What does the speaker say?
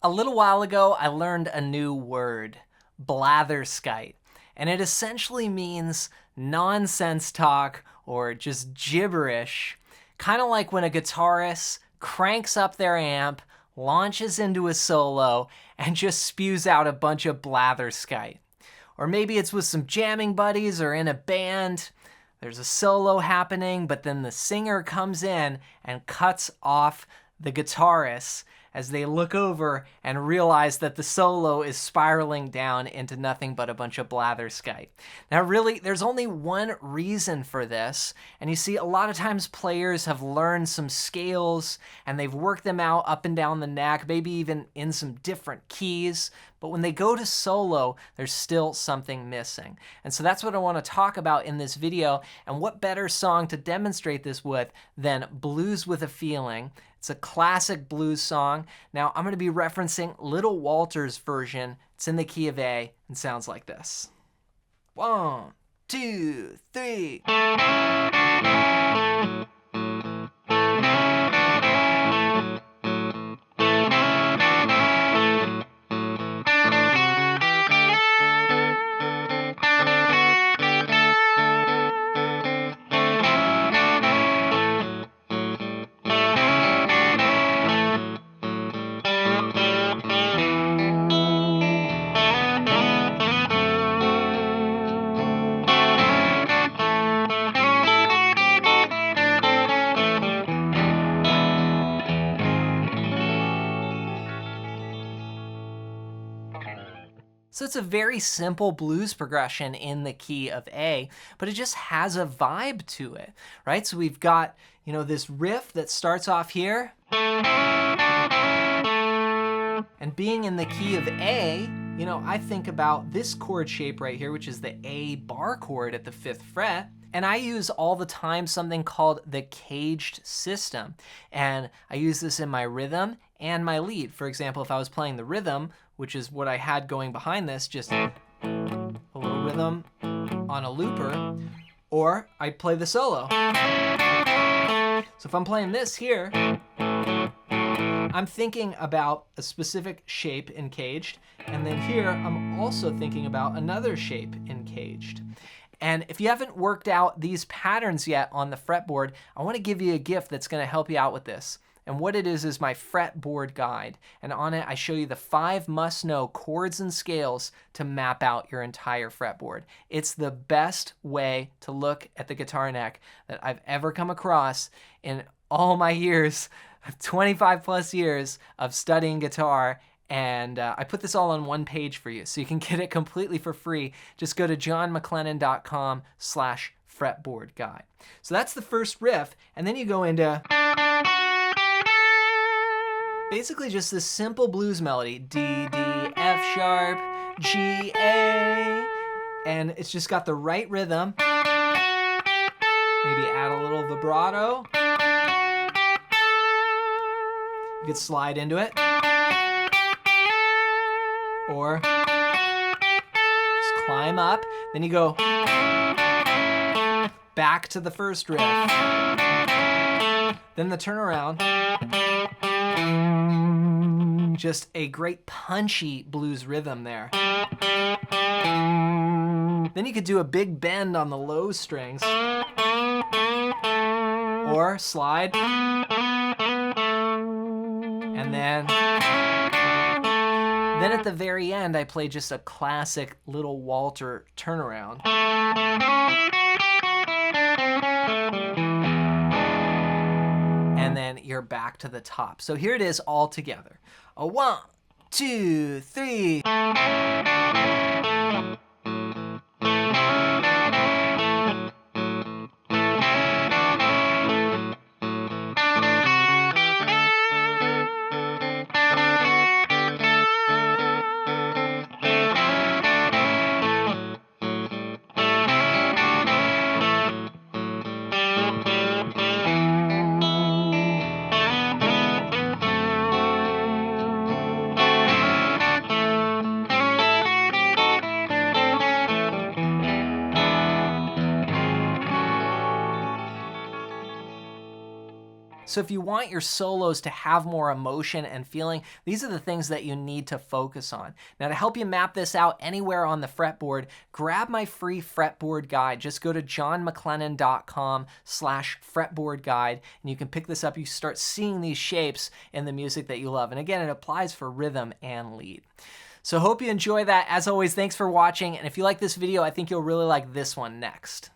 A little while ago, I learned a new word, blatherskite, and it essentially means nonsense talk or just gibberish, kind of like when a guitarist cranks up their amp, launches into a solo, and just spews out a bunch of blatherskite. Or maybe it's with some jamming buddies or in a band. There's a solo happening, but then the singer comes in and cuts off the guitarist as they look over and realize that the solo is spiraling down into nothing but a bunch of blatherskite. Now really, there's only one reason for this, and you see a lot of times players have learned some scales and they've worked them out up and down the neck, maybe even in some different keys, but when they go to solo, there's still something missing. And so that's what I want to talk about in this video, and what better song to demonstrate this with than Blues with a Feeling. It's a classic blues song. Now I'm going to be referencing Little Walter's version. It's in the key of A and sounds like this. 1, 2, 3. So it's a very simple blues progression in the key of A, but it just has a vibe to it, right? So we've got, this riff that starts off here. And being in the key of A, I think about this chord shape right here, which is the A bar chord at the 5th fret. And I use all the time something called the caged system. And I use this in my rhythm and my lead. For example, if I was playing the rhythm, which is what I had going behind this, just a little rhythm on a looper, or I'd play the solo. So if I'm playing this here, I'm thinking about a specific shape in caged, and then here I'm also thinking about another shape in caged. And if you haven't worked out these patterns yet on the fretboard, I want to give you a gift that's going to help you out with this. And what it is my fretboard guide. And on it, I show you the 5 must-know chords and scales to map out your entire fretboard. It's the best way to look at the guitar neck that I've ever come across in all my years, 25 plus years of studying guitar. And I put this all on one page for you, so you can get it completely for free. Just go to johnmclennan.com/fretboard guide. So that's the first riff, and then you go into basically just this simple blues melody, D, D, F sharp, G, A, and it's just got the right rhythm. Maybe add a little vibrato. You could slide into it. Or just climb up, then you go back to the first riff. Then the turnaround. Just a great punchy blues rhythm there. Then you could do a big bend on the low strings. Or slide. And then at the very end, I play just a classic Little Walter turnaround. And then you're back to the top. So here it is all together. 1, 2, 3. So if you want your solos to have more emotion and feeling, these are the things that you need to focus on. Now, to help you map this out anywhere on the fretboard, grab my free fretboard guide. Just go to johnmclennan.com/fretboard guide, and you can pick this up. You start seeing these shapes in the music that you love. And again, it applies for rhythm and lead. So hope you enjoy that. As always, thanks for watching. And if you like this video, I think you'll really like this one next.